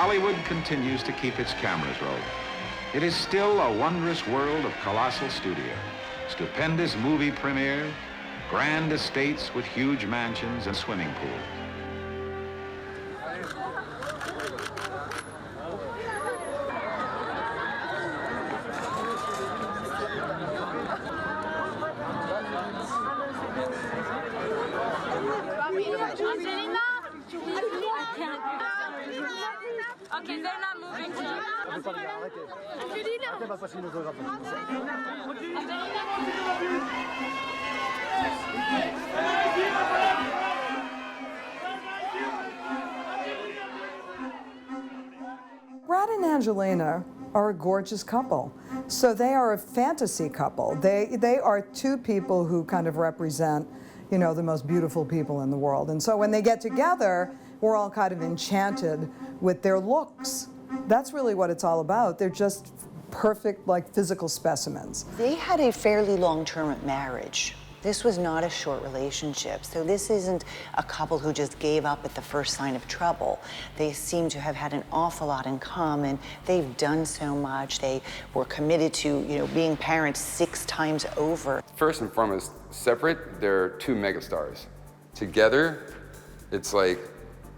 Hollywood continues to keep its cameras rolling. It is still a wondrous world of colossal studio, stupendous movie premieres, grand estates with huge mansions and swimming pools. Okay, they're not moving. Brad and Angelina are a gorgeous couple. So they are a fantasy couple. They are two people who kind of represent, you know, the most beautiful people in the world. And so when they get together, we're all kind of enchanted with their looks. That's really what it's all about. They're just perfect, like, physical specimens. They had a fairly long-term marriage. This was not a short relationship. So this isn't a couple who just gave up at the first sign of trouble. They seem to have had an awful lot in common. They've done so much. They were committed to, you know, being parents 6 times over. First and foremost, separate, they're 2 megastars. Together, it's like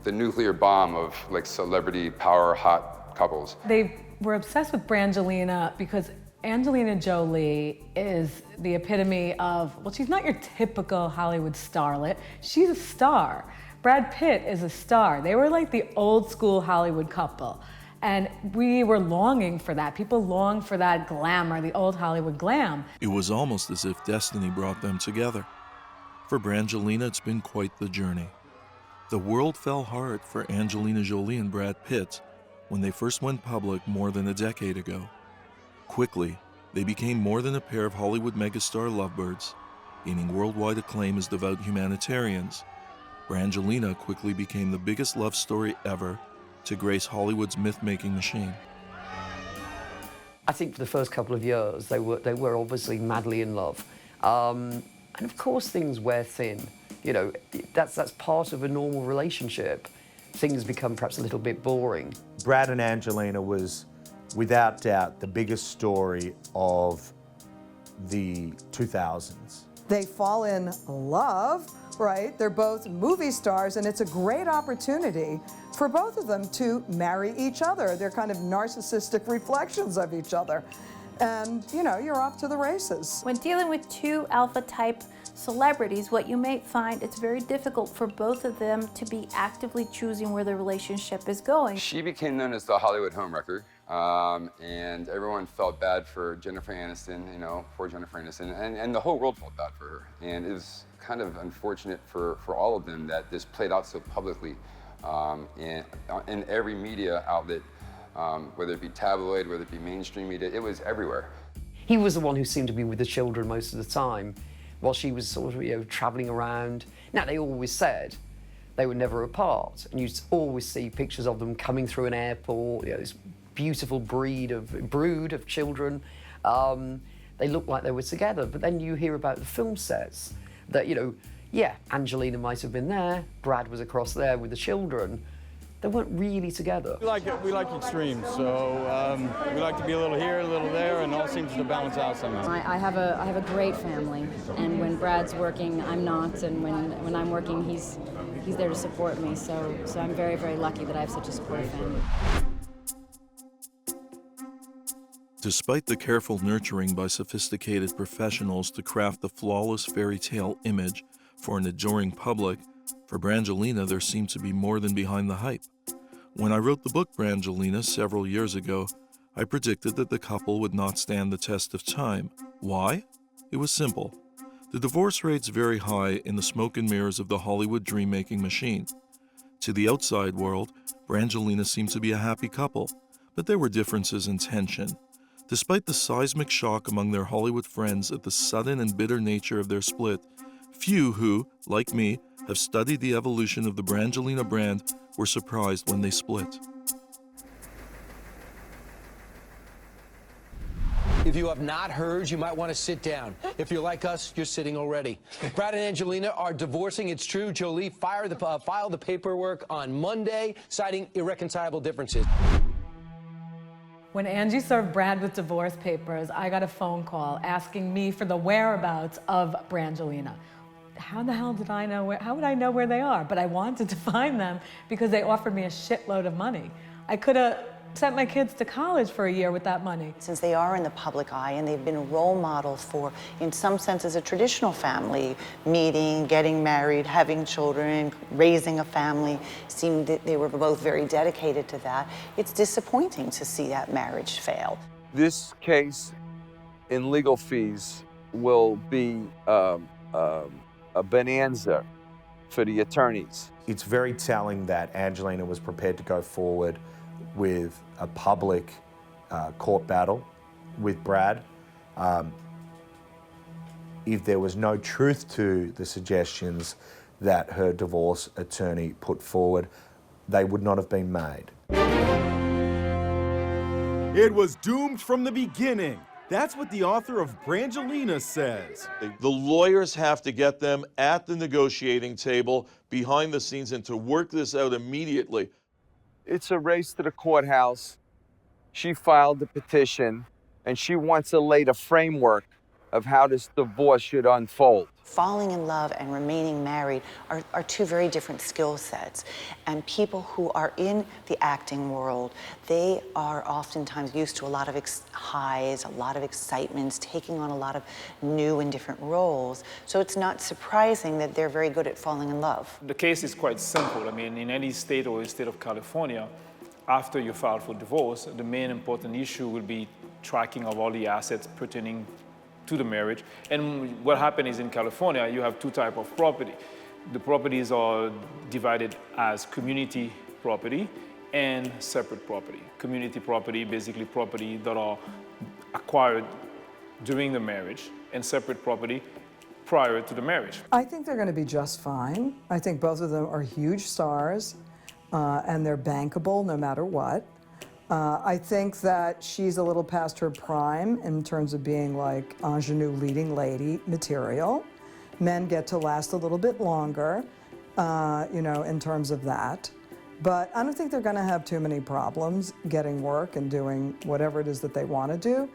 the nuclear bomb of like celebrity power hot couples. They were obsessed with Brangelina because Angelina Jolie is the epitome of, well, she's not your typical Hollywood starlet. She's a star. Brad Pitt is a star. They were like the old school Hollywood couple. And we were longing for that. People long for that glamour, the old Hollywood glam. It was almost as if destiny brought them together. For Brangelina, it's been quite the journey. The world fell hard for Angelina Jolie and Brad Pitt when they first went public more than a decade ago. Quickly, they became more than a pair of Hollywood megastar lovebirds, gaining worldwide acclaim as devout humanitarians. Brangelina quickly became the biggest love story ever to grace Hollywood's myth-making machine. I think for the first couple of years, they were obviously madly in love. And of course things wear thin. You know, that's part of a normal relationship. Things become perhaps a little bit boring. Brad and Angelina was, without doubt, the biggest story of the 2000s. They fall in love, right? They're both movie stars, and it's a great opportunity for both of them to marry each other. They're kind of narcissistic reflections of each other. And, you know, you're off to the races. When dealing with 2 alpha-type celebrities, what you may find, it's very difficult for both of them to be actively choosing where the relationship is going. She became known as the Hollywood homewrecker, and everyone felt bad for Jennifer Aniston, you know, poor Jennifer Aniston, and the whole world felt bad for her. And it was kind of unfortunate for all of them that this played out so publicly in every media outlet, whether it be tabloid, whether it be mainstream media, it was everywhere. He was the one who seemed to be with the children most of the time, while she was sort of, you know, traveling around. Now, they always said they were never apart, and you'd always see pictures of them coming through an airport, you know, this beautiful brood of children. They looked like they were together, but then you hear about the film sets that, you know, yeah, Angelina might have been there, Brad was across there with the children. They weren't really together. We like extremes, so we like to be a little here, a little there, and all seems to balance out somehow. I have a great family, and when Brad's working, I'm not, and when I'm working, he's there to support me. So I'm very, very lucky that I have such a supportive family. Despite the careful nurturing by sophisticated professionals to craft the flawless fairy tale image for an adoring public, for Brangelina there seemed to be more than behind the hype. When I wrote the book Brangelina several years ago, I predicted that the couple would not stand the test of time. Why? It was simple. The divorce rate's very high in the smoke and mirrors of the Hollywood dream-making machine. To the outside world, Brangelina seemed to be a happy couple, but there were differences in tension. Despite the seismic shock among their Hollywood friends at the sudden and bitter nature of their split, few who, like me, have studied the evolution of the Brangelina brand were surprised when they split. If you have not heard, you might want to sit down. If you're like us, you're sitting already. Brad and Angelina are divorcing. It's true. Jolie filed the paperwork on Monday, citing irreconcilable differences. When Angie served Brad with divorce papers, I got a phone call asking me for the whereabouts of Brangelina. How the hell did I know how would I know where they are? But I wanted to find them because they offered me a shitload of money. I could have sent my kids to college for a year with that money. Since they are in the public eye and they've been role models for, in some senses, a traditional family, meeting, getting married, having children, raising a family, seemed that they were both very dedicated to that. It's disappointing to see that marriage fail. This case in legal fees will be a bonanza for the attorneys. It's very telling that Angelina was prepared to go forward with a public court battle with Brad. If there was no truth to the suggestions that her divorce attorney put forward, they would not have been made. It was doomed from the beginning. That's what the author of Brangelina says. The lawyers have to get them at the negotiating table, behind the scenes, and to work this out immediately. It's a race to the courthouse. She filed the petition, and she wants to lay the framework of how this divorce should unfold. Falling in love and remaining married are two very different skill sets. And people who are in the acting world, they are oftentimes used to a lot of highs, a lot of excitements, taking on a lot of new and different roles. So it's not surprising that they're very good at falling in love. The case is quite simple. I mean, in any state or state of California, after you file for divorce, the main important issue will be tracking of all the assets pertaining to the marriage. And what happened is in California, you have two types of property. The properties are divided as community property and separate property. Community property, basically property that are acquired during the marriage, and separate property prior to the marriage. I think they're going to be just fine. I think both of them are huge stars, and they're bankable no matter what. I think that she's a little past her prime in terms of being like ingenue leading lady material. Men get to last a little bit longer, in terms of that. But I don't think they're going to have too many problems getting work and doing whatever it is that they want to do.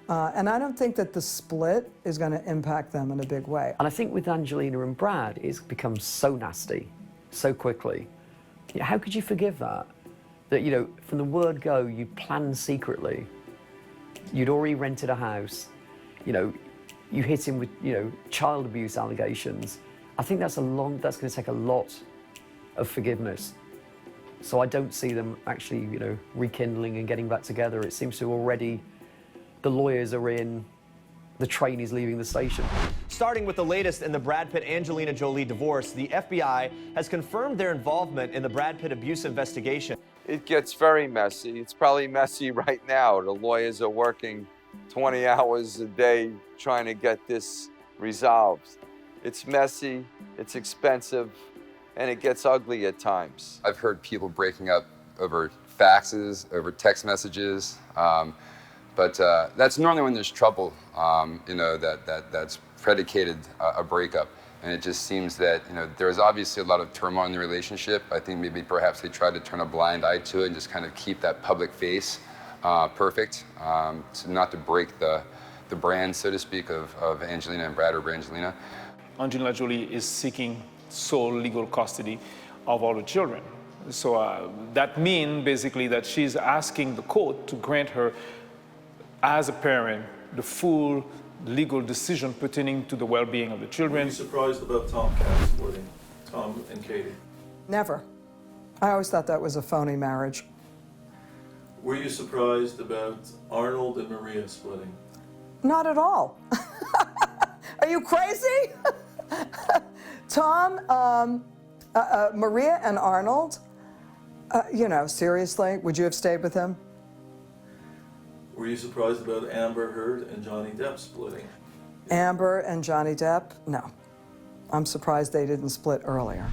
And I don't think that the split is going to impact them in a big way. And I think with Angelina and Brad, it's become so nasty so quickly. How could you forgive that? That, from the word go, you planned secretly. You'd already rented a house. You hit him with, child abuse allegations. I think that's going to take a lot of forgiveness. So I don't see them actually, rekindling and getting back together. It seems to already, the lawyers are in, the train is leaving the station. Starting with the latest in the Brad Pitt-Angelina Jolie divorce, the FBI has confirmed their involvement in the Brad Pitt abuse investigation. It gets very messy. It's probably messy right now. The lawyers are working 20 hours a day trying to get this resolved. It's messy, it's expensive, and it gets ugly at times. I've heard people breaking up over faxes, over text messages, but that's normally when there's trouble, that's predicated a breakup. And it just seems that, there's obviously a lot of turmoil in the relationship. I think maybe perhaps they tried to turn a blind eye to it and just kind of keep that public face perfect, not to break the brand, so to speak, of Angelina and Brad or Brangelina. Angelina Jolie is seeking sole legal custody of all the children. So that means basically that she's asking the court to grant her, as a parent, the full legal decision pertaining to the well-being of the children. Were you surprised about Tom splitting, Tom and Katie? Never. I always thought that was a phony marriage. Were you surprised about Arnold and Maria splitting? Not at all. Are you crazy? Tom, Maria and Arnold, seriously, would you have stayed with him? Were you surprised about Amber Heard and Johnny Depp splitting? Amber and Johnny Depp? No. I'm surprised they didn't split earlier.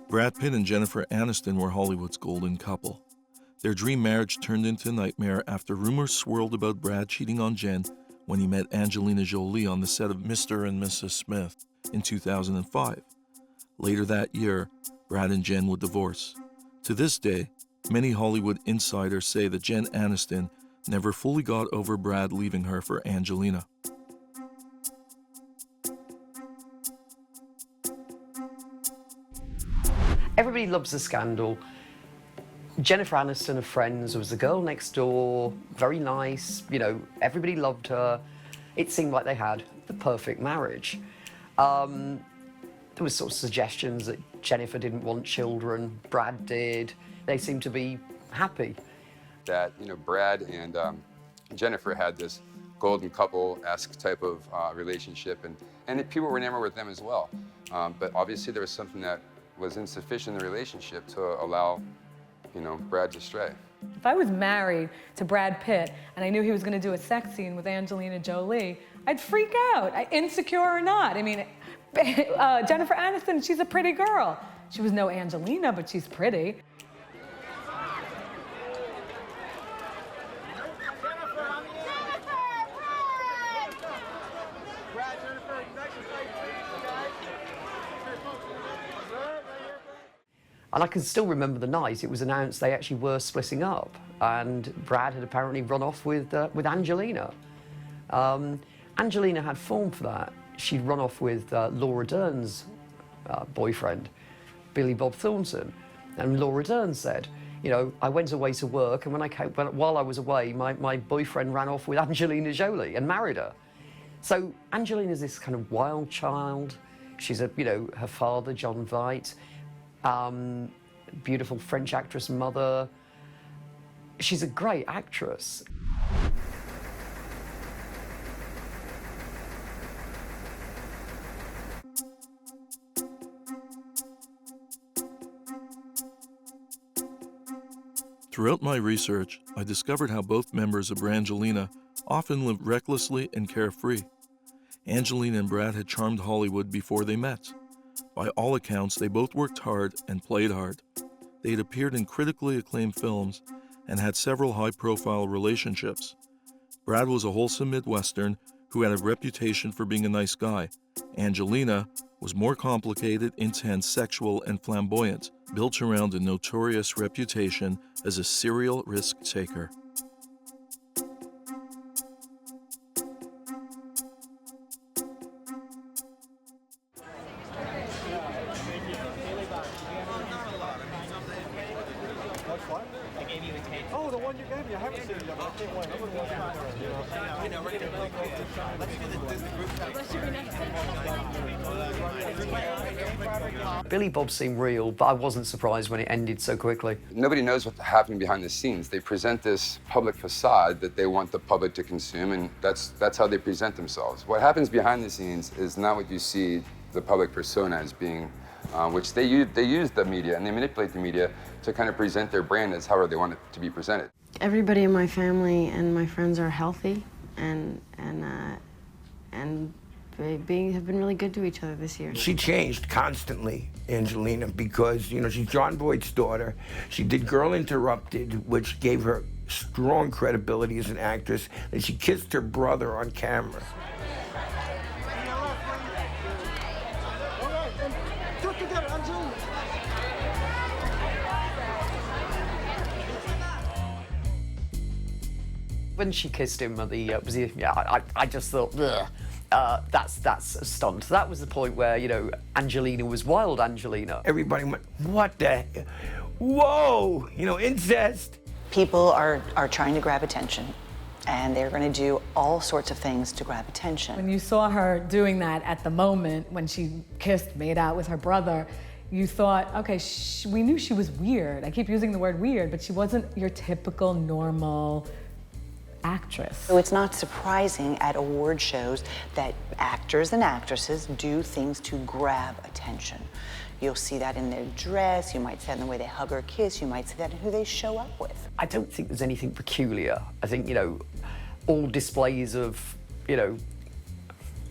Brad Pitt and Jennifer Aniston were Hollywood's golden couple. Their dream marriage turned into a nightmare after rumors swirled about Brad cheating on Jen when he met Angelina Jolie on the set of Mr. and Mrs. Smith in 2005. Later that year, Brad and Jen would divorce. To this day, many Hollywood insiders say that Jen Aniston never fully got over Brad leaving her for Angelina. Everybody loves a scandal. Jennifer Aniston of Friends was the girl next door, very nice, you know, everybody loved her. It seemed like they had the perfect marriage. There was sort of suggestions that Jennifer didn't want children, Brad did. They seemed to be happy. That, you know, Brad and Jennifer had this golden couple-esque type of relationship, and people were enamored with them as well. But obviously there was something that was insufficient in the relationship to allow, you know, Brad to stray. If I was married to Brad Pitt and I knew he was going to do a sex scene with Angelina Jolie, I'd freak out, insecure or not. I mean, Jennifer Aniston, she's a pretty girl. She was no Angelina, but she's pretty. And I can still remember the night it was announced they actually were splitting up, and Brad had apparently run off with Angelina. Angelina had form for that. She'd run off with Laura Dern's boyfriend, Billy Bob Thornton. And Laura Dern said, you know, I went away to work, and while I was away, my boyfriend ran off with Angelina Jolie and married her. So Angelina's this kind of wild child. She's you know, her father, John Veidt, beautiful French actress mother. She's a great actress. Throughout my research, I discovered how both members of Brangelina often lived recklessly and carefree. Angelina and Brad had charmed Hollywood before they met. By all accounts, they both worked hard and played hard. They had appeared in critically acclaimed films and had several high-profile relationships. Brad was a wholesome Midwestern who had a reputation for being a nice guy. Angelina was more complicated, intense, sexual, and flamboyant, built around a notorious reputation as a serial risk-taker. Oh, the one you gave me. I haven't seen it yet, but I can't wait. I'm going to watch it. Billy Bob seemed real, but I wasn't surprised when it ended so quickly. Nobody knows what's happening behind the scenes. They present this public facade that they want the public to consume, and that's how they present themselves. What happens behind the scenes is not what you see the public persona as being, which they use the media and they manipulate the media to kind of present their brand as however they want it to be presented. Everybody in my family and my friends are healthy and have been really good to each other this year. She changed constantly, Angelina, because, you know, she's John Voight's daughter. She did Girl Interrupted, which gave her strong credibility as an actress, and she kissed her brother on camera. When she kissed him at the, I just thought, ugh, that's a stunt. That was the point where, you know, Angelina was wild Angelina. Everybody went, what the heck? Whoa, you know, incest. People are trying to grab attention, and they're going to do all sorts of things to grab attention. When you saw her doing that at the moment, when she kissed, made out with her brother, you thought, okay, we knew she was weird. I keep using the word weird, but she wasn't your typical, normal actress. So it's not surprising at award shows that actors and actresses do things to grab attention. You'll see that in their dress, you might see that in the way they hug or kiss, you might see that in who they show up with. I don't think there's anything peculiar. I think, you know, all displays of, you know,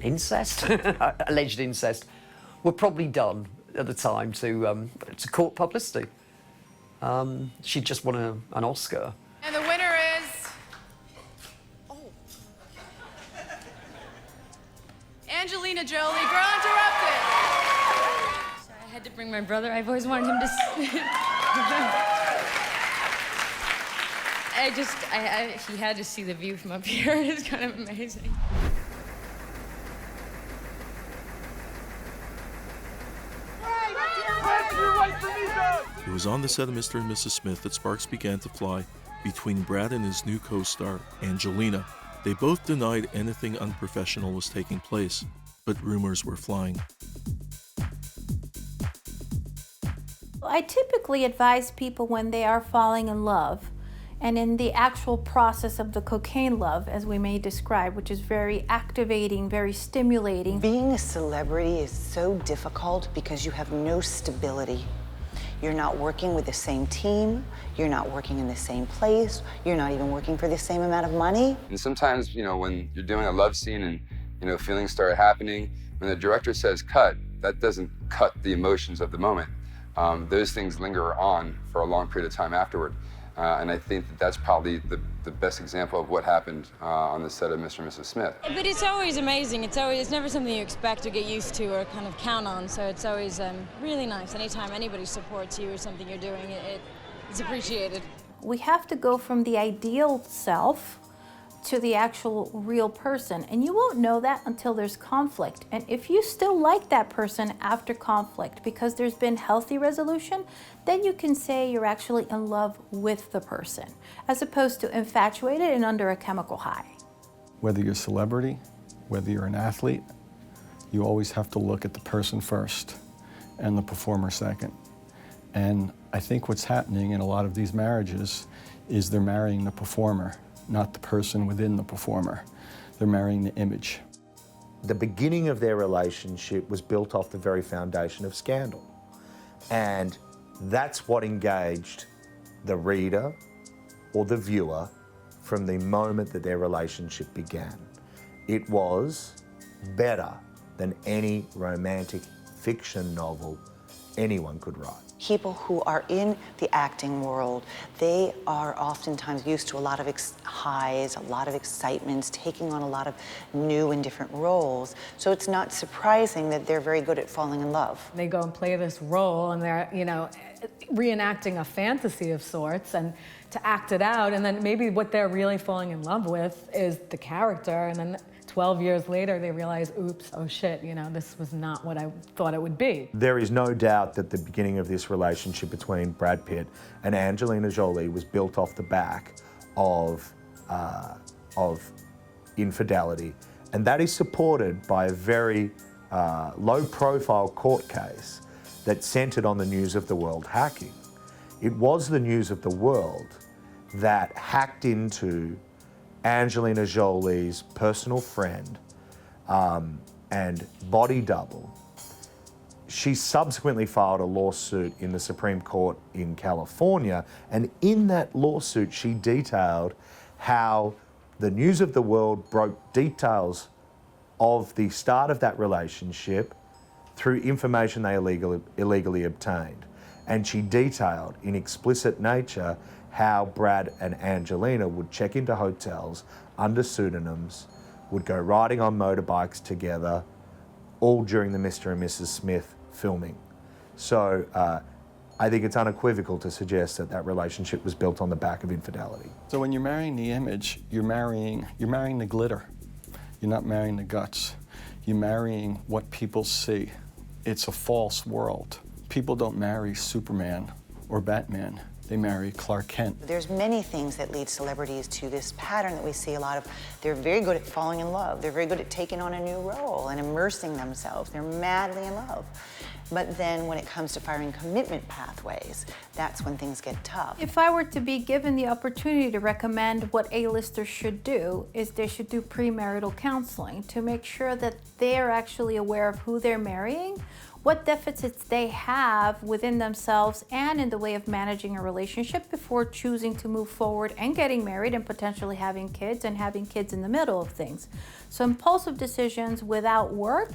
incest, alleged incest, were probably done at the time to court publicity. She just won an Oscar. And the winner is... Angelina Jolie, Girl Interrupted. Sorry, I had to bring my brother. I've always wanted him to... he had to see the view from up here. It's kind of amazing. It was on the set of Mr. and Mrs. Smith that sparks began to fly between Brad and his new co-star, Angelina. They both denied anything unprofessional was taking place, but rumors were flying. I typically advise people when they are falling in love and in the actual process of the cocaine love, as we may describe, which is very activating, very stimulating. Being a celebrity is so difficult because you have no stability. You're not working with the same team, you're not working in the same place, you're not even working for the same amount of money. And sometimes, when you're doing a love scene and, feelings start happening, when the director says cut, that doesn't cut the emotions of the moment. Those things linger on for a long period of time afterward. And I think that's probably the best example of what happened on the set of Mr. and Mrs. Smith. But it's always amazing. It's never something you expect or get used to or kind of count on. So it's always really nice. Anytime anybody supports you or something you're doing, it's appreciated. We have to go from the ideal self to the actual real person. And you won't know that until there's conflict. And if you still like that person after conflict because there's been healthy resolution, then you can say you're actually in love with the person, as opposed to infatuated and under a chemical high. Whether you're a celebrity, whether you're an athlete, you always have to look at the person first and the performer second. And I think what's happening in a lot of these marriages is they're marrying the performer, not the person within the performer. They're marrying the image. The beginning of their relationship was built off the very foundation of scandal. And that's what engaged the reader or the viewer from the moment that their relationship began. It was better than any romantic fiction novel anyone could write. People who are in the acting world, they are oftentimes used to a lot of highs, a lot of excitements, taking on a lot of new and different roles. So it's not surprising that they're very good at falling in love. They go and play this role and they're, reenacting a fantasy of sorts and to act it out. And then maybe what they're really falling in love with is the character. And then 12 years later, they realize, oops, oh shit, this was not what I thought it would be. There is no doubt that the beginning of this relationship between Brad Pitt and Angelina Jolie was built off the back of infidelity. And that is supported by a very low-profile court case that centered on the News of the World hacking. It was the News of the World that hacked into Angelina Jolie's personal friend and body double. She subsequently filed a lawsuit in the Supreme Court in California, and in that lawsuit she detailed how the News of the World broke details of the start of that relationship through information they illegally obtained. And she detailed in explicit nature how Brad and Angelina would check into hotels under pseudonyms, would go riding on motorbikes together, all during the Mr. and Mrs. Smith filming. So I think it's unequivocal to suggest that that relationship was built on the back of infidelity. So when you're marrying the image, you're marrying the glitter. You're not marrying the guts. You're marrying what people see. It's a false world. People don't marry Superman or Batman. They marry Clark Kent. There's many things that lead celebrities to this pattern that we see a lot of. They're very good at falling in love. They're very good at taking on a new role and immersing themselves. They're madly in love. But then when it comes to finding commitment pathways, that's when things get tough. If I were to be given the opportunity to recommend what A-listers should do, is they should do premarital counseling to make sure that they're actually aware of who they're marrying, what deficits they have within themselves and in the way of managing a relationship before choosing to move forward and getting married and potentially having kids and having kids in the middle of things. So impulsive decisions without work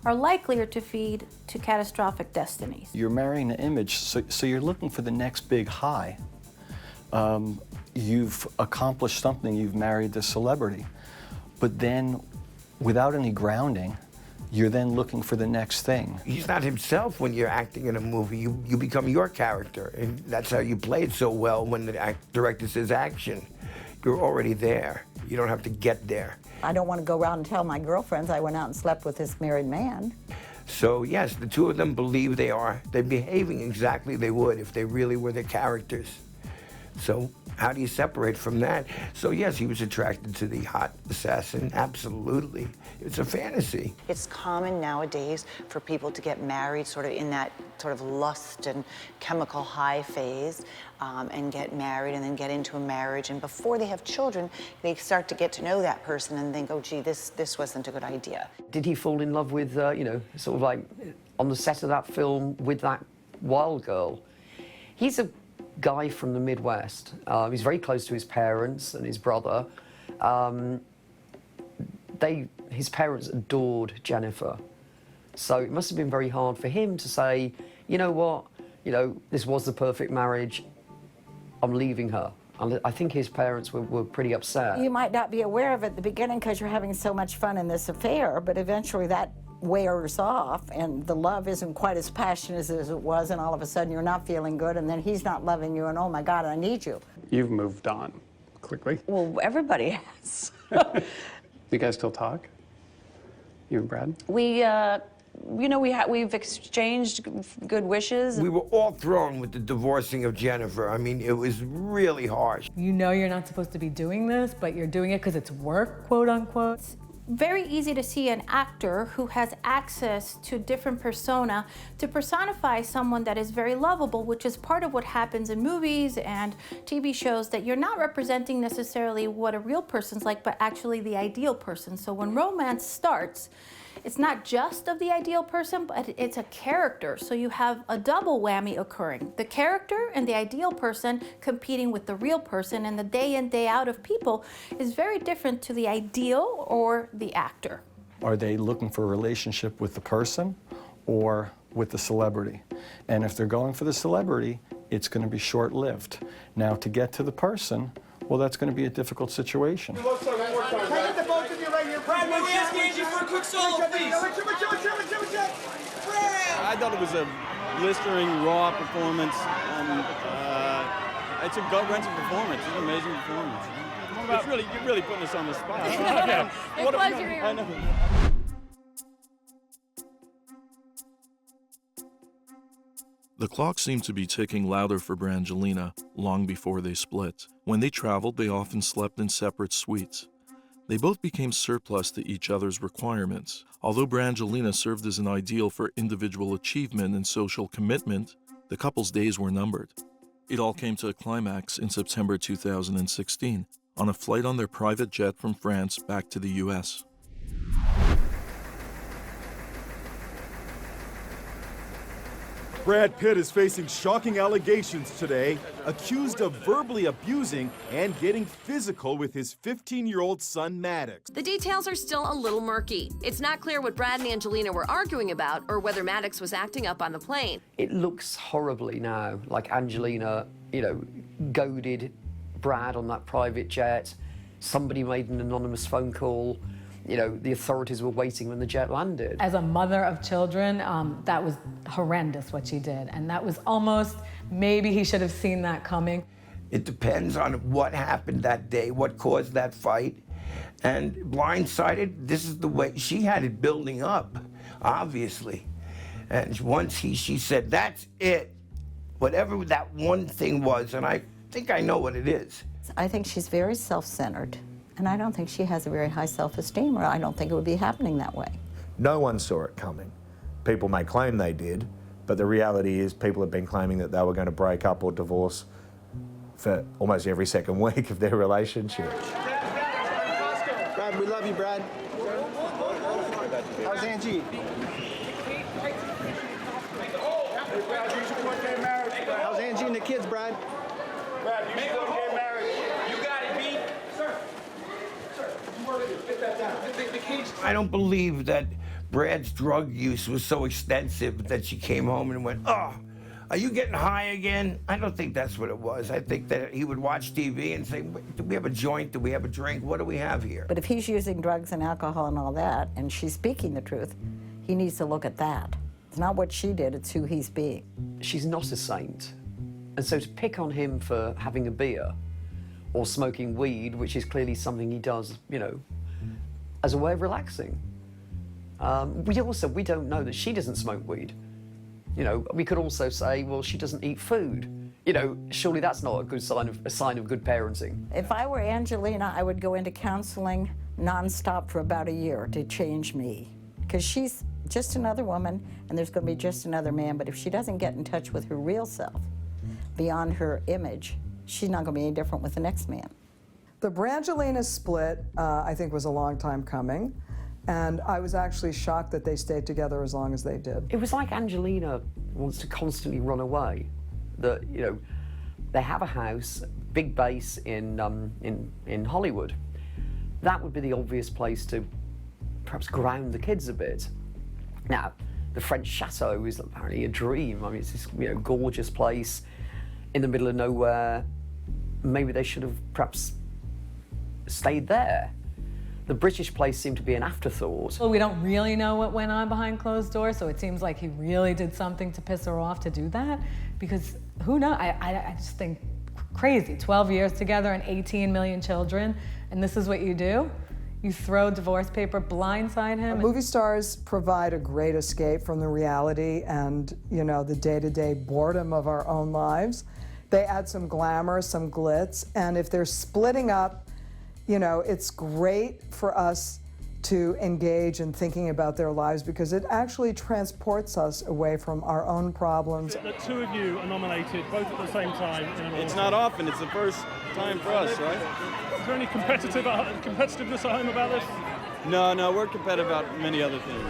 are likelier to feed to catastrophic destinies. You're marrying an image, so you're looking for the next big high. You've accomplished something, you've married the celebrity, but then without any grounding, you're then looking for the next thing. He's not himself when you're acting in a movie. You become your character, and that's how you play it so well when the director says action. You're already there. You don't have to get there. I don't want to go around and tell my girlfriends I went out and slept with this married man. So yes, the two of them believe they're behaving exactly they would if they really were their characters. So how do you separate from that? So yes, he was attracted to the hot assassin, absolutely. It's a fantasy. It's common nowadays for people to get married sort of in that sort of lust and chemical high phase, and get married and then get into a marriage. And before they have children, they start to get to know that person and think, oh gee, this wasn't a good idea. Did he fall in love with, you know, sort of like on the set of that film with that wild girl? He's a guy from the Midwest. He's very close to his parents and his brother. His parents adored Jennifer. So it must have been very hard for him to say, you know what, you know, this was the perfect marriage, I'm leaving her. And I think his parents were pretty upset. You might not be aware of it at the beginning because you're having so much fun in this affair, but eventually that wears off and the love isn't quite as passionate as it was, and all of a sudden you're not feeling good, and then he's not loving you, and oh my God, I need you. You've moved on quickly. Well, everybody has. You guys still talk? You and Brad? We, you know, we've exchanged good wishes. We were all thrown with the divorcing of Jennifer. I mean, it was really harsh. You know you're not supposed to be doing this, but you're doing it because it's work, quote unquote. Very easy to see an actor who has access to different persona to personify someone that is very lovable, which is part of what happens in movies and TV shows, that you're not representing necessarily what a real person's like, but actually the ideal person. So when romance starts, it's not just of the ideal person, but it's a character. So you have a double whammy occurring. The character and the ideal person competing with the real person, and the day in, day out of people is very different to the ideal or the actor. Are they looking for a relationship with the person or with the celebrity? And if they're going for the celebrity, it's going to be short-lived. Now, to get to the person, well, that's going to be a difficult situation. Can I get the both of you right here? Brad, may we ask Angie for a quick solo, please? I thought it was a blistering, raw performance. It's a gut-wrenching performance. It's an amazing performance. You're really putting us on the spot. I know. The clock seemed to be ticking louder for Brangelina long before they split. When they traveled, they often slept in separate suites. They both became surplus to each other's requirements. Although Brangelina served as an ideal for individual achievement and social commitment, the couple's days were numbered. It all came to a climax in September 2016 on a flight on their private jet from France back to the U.S. Brad Pitt is facing shocking allegations today, accused of verbally abusing and getting physical with his 15-year-old son, Maddox. The details are still a little murky. It's not clear what Brad and Angelina were arguing about or whether Maddox was acting up on the plane. It looks horribly now, like Angelina, you know, goaded Brad on that private jet. Somebody made an anonymous phone call. You know, the authorities were waiting when the jet landed. As a mother of children, that was horrendous what she did. And that was almost, maybe he should have seen that coming. It depends on what happened that day, what caused that fight. And blindsided, this is the way, she had it building up, obviously. And once she said, that's it, whatever that one thing was, and I think I know what it is. I think she's very self-centered. And I don't think she has a very high self-esteem, or I don't think it would be happening that way. No one saw it coming. People may claim they did, but the reality is people have been claiming that they were going to break up or divorce for almost every second week of their relationship. Brad, we love you, Brad. How's Angie? How's Angie and the kids, Brad? Brad, you should get married. You got it, B. Sir. I don't believe that Brad's drug use was so extensive that she came home and went, oh, are you getting high again? I don't think that's what it was. I think that he would watch TV and say, do we have a joint? Do we have a drink? What do we have here? But if he's using drugs and alcohol and all that, and she's speaking the truth, he needs to look at that. It's not what she did, it's who he's being. She's not a saint. And so to pick on him for having a beer or smoking weed, which is clearly something he does, you know, as a way of relaxing. We don't know that she doesn't smoke weed. You know, we could also say, well, she doesn't eat food. You know, surely that's not a sign of good parenting. If I were Angelina, I would go into counseling nonstop for about a year to change me. Because she's just another woman, and there's going to be just another man. But if she doesn't get in touch with her real self, beyond her image, she's not going to be any different with the next man. The Brangelina split, I think, was a long time coming. And I was actually shocked that they stayed together as long as they did. It was like Angelina wants to constantly run away. That, you know, they have a house, big base in Hollywood. That would be the obvious place to perhaps ground the kids a bit. Now, the French chateau is apparently a dream. I mean, it's this, you know, gorgeous place in the middle of nowhere. Maybe they should have perhaps stayed there. The British place seemed to be an afterthought. Well, we don't really know what went on behind closed doors, so it seems like he really did something to piss her off to do that, because who knows? I just think crazy. 12 years together and 18 million children, and this is what you do? You throw divorce paper, blindside him? Movie stars provide a great escape from the reality and, you know, the day-to-day boredom of our own lives. They add some glamour, some glitz, and if they're splitting up, you know, it's great for us to engage in thinking about their lives because it actually transports us away from our own problems. The two of you are nominated both at the same time. It's not often. It's the first time for us, right? Is there any competitiveness at home about this? No, we're competitive about many other things.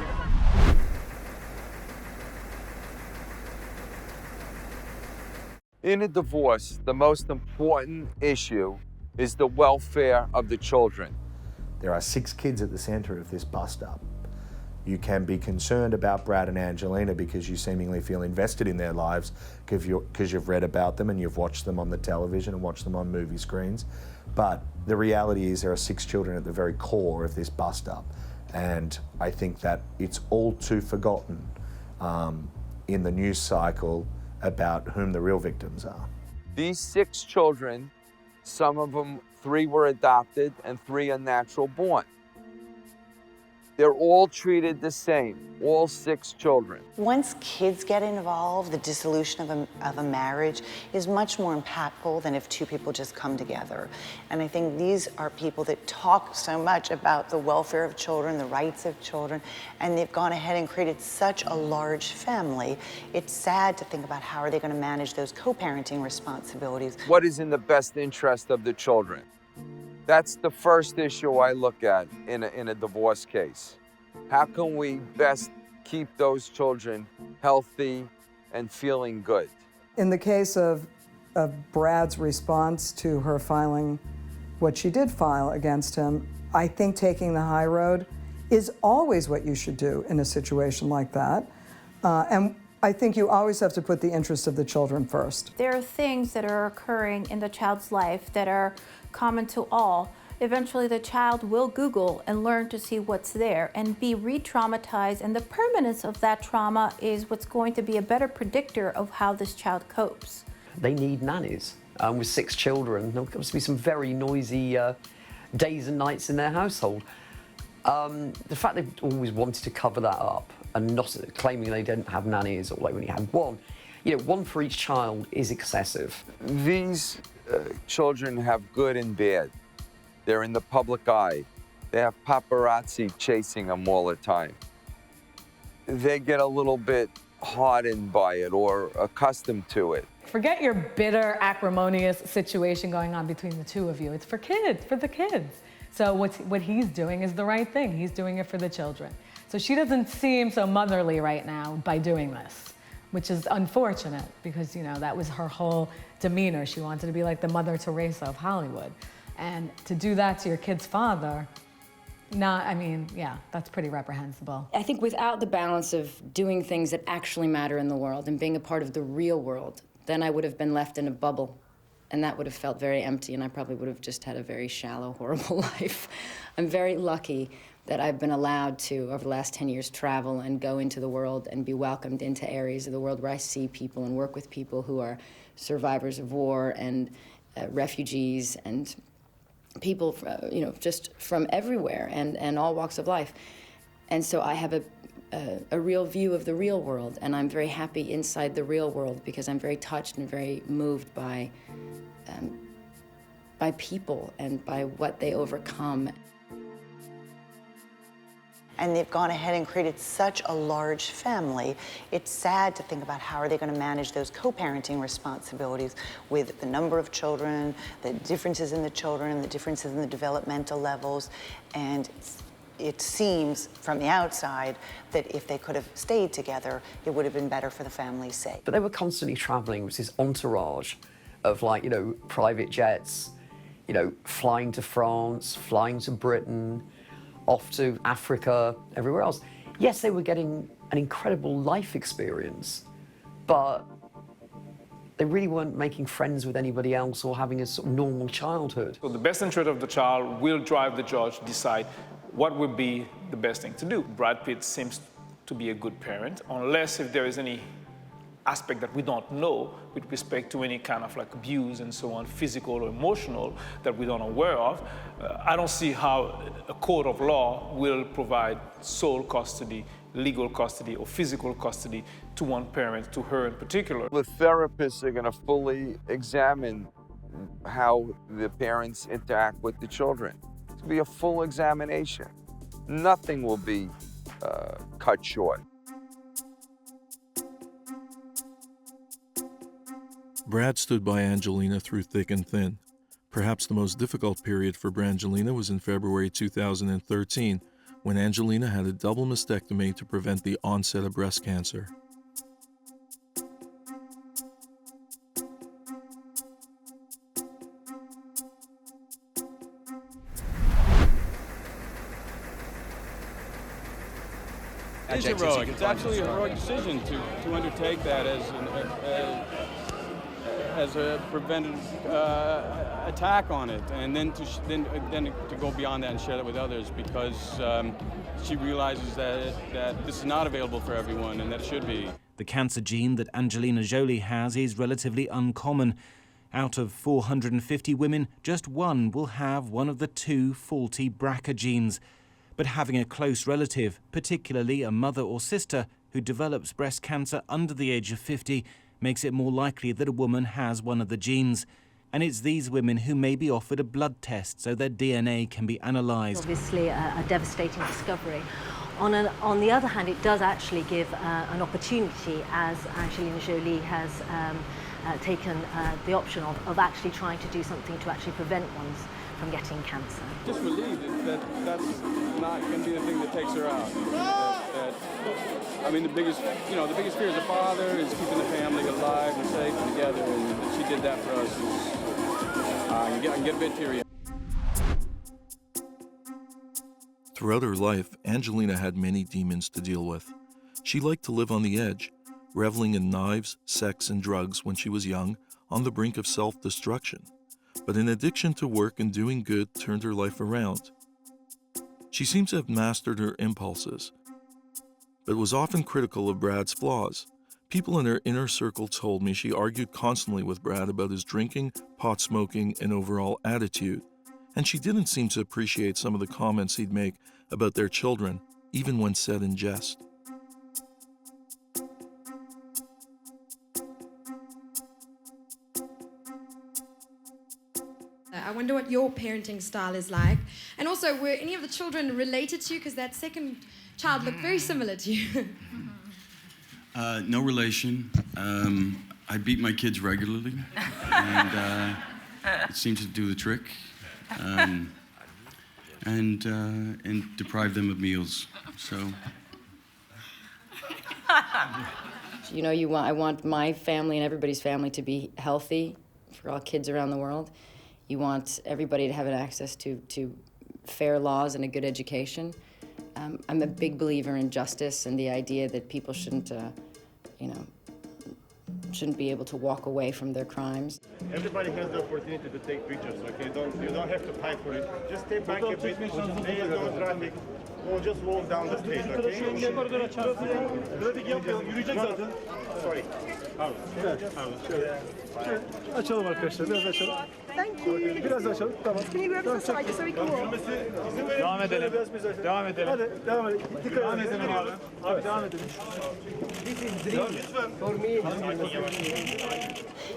In a divorce, the most important issue is the welfare of the children. There are 6 kids at the center of this bust-up. You can be concerned about Brad and Angelina because you seemingly feel invested in their lives because you've read about them and you've watched them on the television and watched them on movie screens. But the reality is there are 6 children at the very core of this bust-up. And I think that it's all too forgotten in the news cycle about whom the real victims are. These 6 children, some of them, 3 were adopted and 3 are natural born. They're all treated the same, all 6 children. Once kids get involved, the dissolution of a marriage is much more impactful than if 2 people just come together. And I think these are people that talk so much about the welfare of children, the rights of children, and they've gone ahead and created such a large family. It's sad to think about how are they going to manage those co-parenting responsibilities. What is in the best interest of the children? That's the first issue I look at in a divorce case. How can we best keep those children healthy and feeling good? In the case of Brad's response to her filing what she did file against him, I think taking the high road is always what you should do in a situation like that. And I think you always have to put the interest of the children first. There are things that are occurring in the child's life that are common to all. Eventually the child will Google and learn to see what's there and be re-traumatized, and the permanence of that trauma is what's going to be a better predictor of how this child copes. They need nannies. With 6 children, there must be some very noisy days and nights in their household. The fact they've always wanted to cover that up and not claiming they didn't have nannies or they only had 1, you know, 1 for each child is excessive. These children have good and bad. They're in the public eye. They have paparazzi chasing them all the time. They get a little bit hardened by it or accustomed to it. Forget your bitter, acrimonious situation going on between the 2 of you. It's for kids, for the kids. So what he's doing is the right thing. He's doing it for the children. So she doesn't seem so motherly right now by doing this, which is unfortunate because, you know, that was her whole demeanor. She wanted to be like the Mother Teresa of Hollywood. And to do that to your kid's father, I mean, yeah, that's pretty reprehensible. I think without the balance of doing things that actually matter in the world and being a part of the real world, then I would have been left in a bubble. And that would have felt very empty, and I probably would have just had a very shallow, horrible life. I'm very lucky that I've been allowed to, over the last 10 years, travel and go into the world and be welcomed into areas of the world where I see people and work with people who are survivors of war and refugees and people, just from everywhere and all walks of life. And so I have a real view of the real world, and I'm very happy inside the real world because I'm very touched and very moved by people and by what they overcome. And they've gone ahead and created such a large family. It's sad to think about how are they going to manage those co-parenting responsibilities with the number of children, the differences in the children, the differences in the developmental levels. And it seems from the outside that if they could have stayed together, it would have been better for the family's sake. But they were constantly traveling with this entourage of private jets, flying to France, flying to Britain, off to Africa, everywhere else. Yes, they were getting an incredible life experience, but they really weren't making friends with anybody else or having a sort of normal childhood. So the best interest of the child will drive the judge to decide what would be the best thing to do. Brad Pitt seems to be a good parent, unless if there is any aspect that we don't know with respect to any kind of abuse and so on, physical or emotional, that we don't aware of. I don't see how a court of law will provide sole custody, legal custody, or physical custody to one parent, to her in particular. The therapists are going to fully examine how the parents interact with the children. It's going to be a full examination. Nothing will be cut short. Brad stood by Angelina through thick and thin. Perhaps the most difficult period for Brangelina was in February 2013, when Angelina had a double mastectomy to prevent the onset of breast cancer. It's heroic. It's absolutely a heroic decision to undertake that as a preventive attack on it, and then to go beyond that and share that with others, because she realizes that this is not available for everyone, and that it should be. The cancer gene that Angelina Jolie has is relatively uncommon. Out of 450 women, just one will have one of the two faulty BRCA genes. But having a close relative, particularly a mother or sister, who develops breast cancer under the age of 50, makes it more likely that a woman has one of the genes. And it's these women who may be offered a blood test so their DNA can be analysed. Obviously a devastating discovery. On the other hand, it does actually give an opportunity, as Angelina Jolie has taken the option of actually trying to do something to actually prevent ones from getting cancer. Just relieved that that's not going to be the thing that takes her out. I mean, the biggest fear as a father is keeping the family alive and safe and together, and she did that for us. I can get a bit teary. Throughout her life, Angelina had many demons to deal with. She liked to live on the edge, reveling in knives, sex, and drugs when she was young, on the brink of self-destruction. But an addiction to work and doing good turned her life around. She seems to have mastered her impulses, but was often critical of Brad's flaws. People in her inner circle told me she argued constantly with Brad about his drinking, pot smoking, and overall attitude. And she didn't seem to appreciate some of the comments he'd make about their children, even when said in jest. I wonder what your parenting style is like. And also, were any of the children related to you? Because that second child looked very similar to you. No relation. I beat my kids regularly, and it seems to do the trick. And deprive them of meals. So. I want my family and everybody's family to be healthy for all kids around the world. You want everybody to have an access to fair laws and a good education. I'm a big believer in justice and the idea that people shouldn't be able to walk away from their crimes. Everybody has the opportunity to take pictures, okay? You don't have to fight for it. Just stay back a bit. There is no traffic. We'll just walk down the street, okay? Sorry. Açalım arkadaşlar, biraz açalım. Thank you. Biraz açalım, tamam. Can you move this aside so we can walk? Devam edelim. Devam edelim. Hadi devam edelim. Devam edelim abi. Abi devam edelim.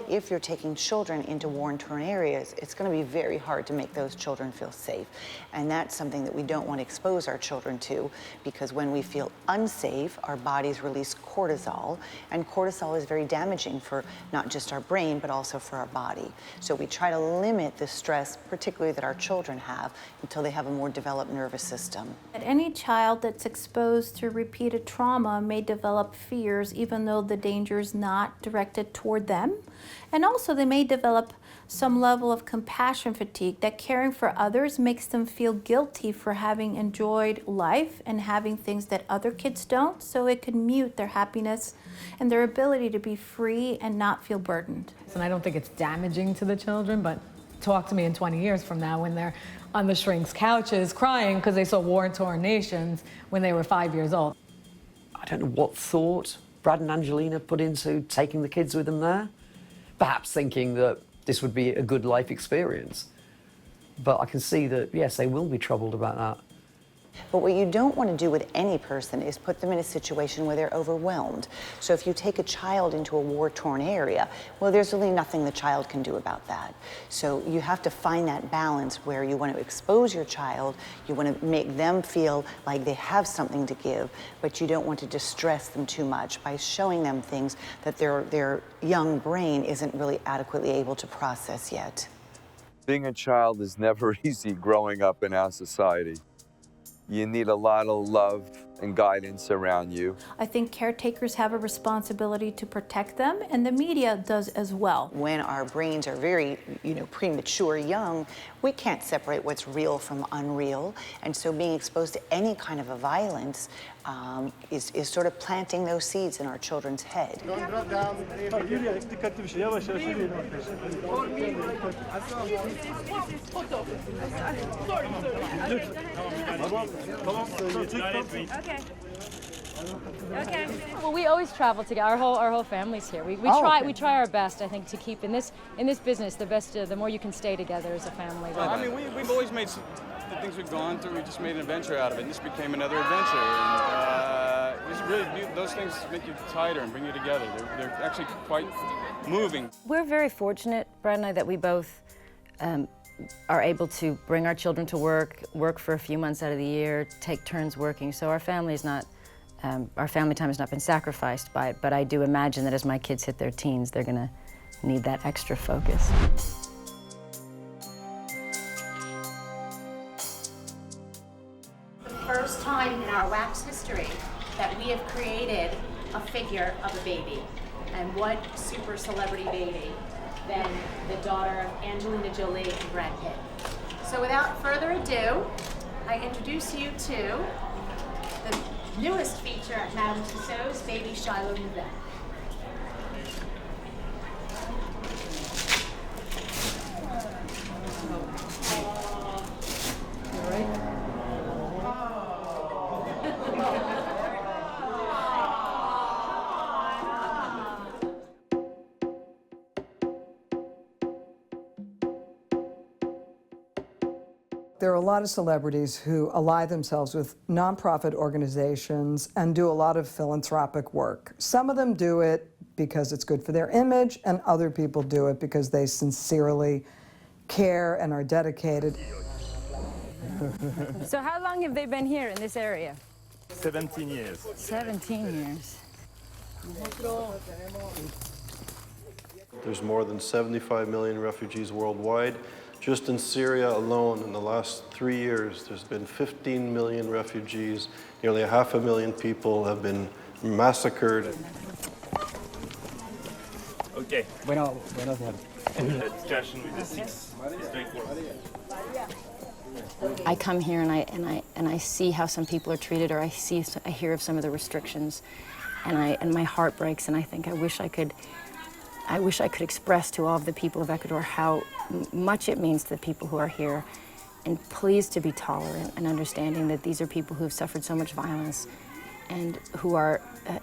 If you're taking children into war-torn areas, it's going to be very hard to make those children feel safe. And that's something that we don't want to expose our children to, because when we feel unsafe, our bodies release cortisol, and cortisol is very damaging for not just our brain, but also for our body. So we try to limit the stress, particularly that our children have, until they have a more developed nervous system. Any child that's exposed to repeated trauma may develop fears, even though the danger is not directed toward them. And also they may develop some level of compassion fatigue, that caring for others makes them feel guilty for having enjoyed life and having things that other kids don't, so it could mute their happiness and their ability to be free and not feel burdened. And I don't think it's damaging to the children, but talk to me in 20 years from now when they're on the shrinks' couches crying because they saw war-torn nations when they were 5 years old. I don't know what thought Brad and Angelina put into taking the kids with them there. Perhaps thinking that this would be a good life experience. But I can see that, yes, they will be troubled about that. But what you don't want to do with any person is put them in a situation where they're overwhelmed. So if you take a child into a war-torn area, well, there's really nothing the child can do about that. So you have to find that balance where you want to expose your child, you want to make them feel like they have something to give, but you don't want to distress them too much by showing them things that their young brain isn't really adequately able to process yet. Being a child is never easy growing up in our society. You need a lot of love and guidance around you. I think caretakers have a responsibility to protect them, and the media does as well. When our brains are very, premature, young, we can't separate what's real from unreal, and so being exposed to any kind of a violence is sort of planting those seeds in our children's head. Don't drop down. Yürüyelim, dikkatli bir şey. Yavaş yavaş yürüyelim arkadaşlar. Okay. Well, we always travel together. Our whole family's here. We try our best, I think, to keep in this business the best. The more you can stay together as a family. I mean, we've always made the things we've gone through. We just made an adventure out of it. And this became another adventure. And it's really those things make you tighter and bring you together. They're actually quite moving. We're very fortunate, Brad and I, that we both are able to bring our children to work for a few months out of the year, take turns working. So our family time has not been sacrificed by it, but I do imagine that as my kids hit their teens, they're gonna need that extra focus. The first time in our wax history that we have created a figure of a baby. And what super celebrity baby than the daughter of Angelina Jolie and Brad Pitt. So without further ado, I introduce you to the newest feature at Madame Tussauds, baby Shiloh Nouvet. There are a lot of celebrities who ally themselves with nonprofit organizations and do a lot of philanthropic work. Some of them do it because it's good for their image, and other people do it because they sincerely care and are dedicated. So how long have they been here in this area? 17 years. 17 years. There's more than 75 million refugees worldwide. Just in Syria alone, in the last 3 years, there's been 15 million refugees. Nearly 500,000 people have been massacred. Okay. Buenos días. Discussion with the 6 stakeholders. I come here and I see how some people are treated, or I hear of some of the restrictions, and my heart breaks, and I think I wish I could express to all of the people of Ecuador how much it means to the people who are here, and please to be tolerant and understanding that these are people who have suffered so much violence, and who are,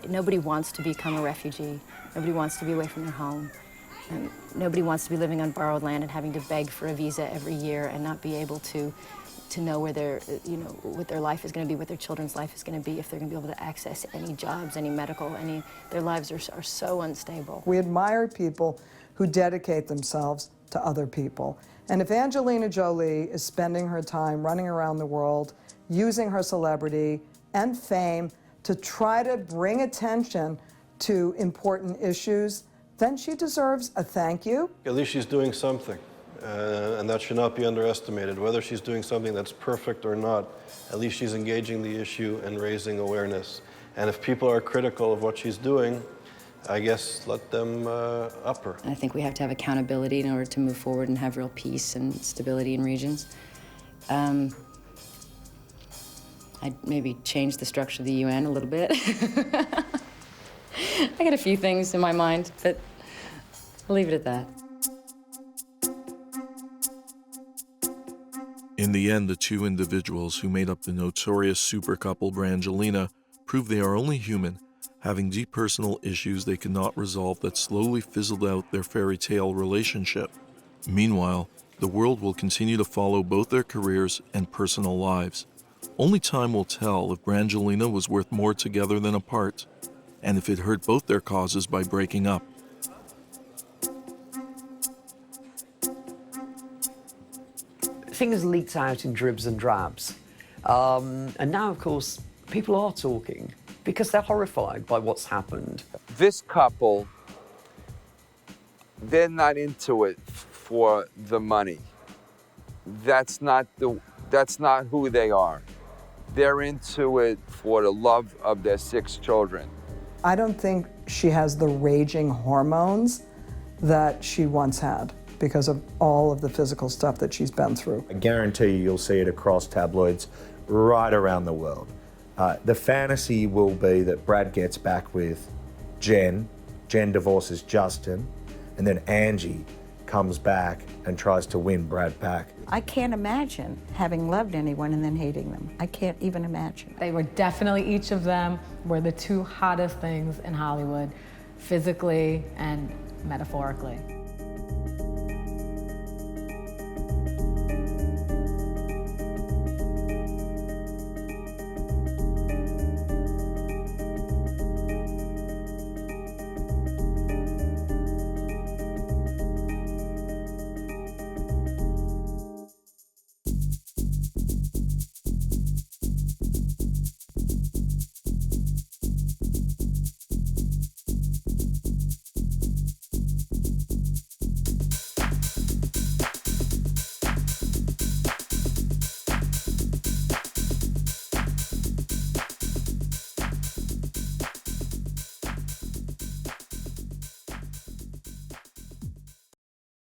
nobody wants to become a refugee, nobody wants to be away from their home, and nobody wants to be living on borrowed land and having to beg for a visa every year and not be able to know where their, what their life is going to be, what their children's life is going to be, if they're going to be able to access any jobs, any medical, their lives are so unstable. We admire people who dedicate themselves to other people. And if Angelina Jolie is spending her time running around the world, using her celebrity and fame to try to bring attention to important issues, then she deserves a thank you. At least she's doing something. And that should not be underestimated. Whether she's doing something that's perfect or not, at least she's engaging the issue and raising awareness. And if people are critical of what she's doing, I guess let them up her. I think we have to have accountability in order to move forward and have real peace and stability in regions. I'd maybe change the structure of the UN a little bit. I got a few things in my mind, but I'll leave it at that. In the end, the two individuals who made up the notorious super couple Brangelina proved they are only human, having deep personal issues they could not resolve that slowly fizzled out their fairy tale relationship. Meanwhile, the world will continue to follow both their careers and personal lives. Only time will tell if Brangelina was worth more together than apart, and if it hurt both their causes by breaking up. Things leaked out in dribs and drabs. And now, of course, people are talking because they're horrified by what's happened. This couple, they're not into it for the money. That's not who they are. They're into it for the love of their 6 children. I don't think she has the raging hormones that she once had, because of all of the physical stuff that she's been through. I guarantee you'll see it across tabloids right around the world. The fantasy will be that Brad gets back with Jen divorces Justin, and then Angie comes back and tries to win Brad back. I can't imagine having loved anyone and then hating them. I can't even imagine. They were definitely, each of them were the 2 hottest things in Hollywood, physically and metaphorically.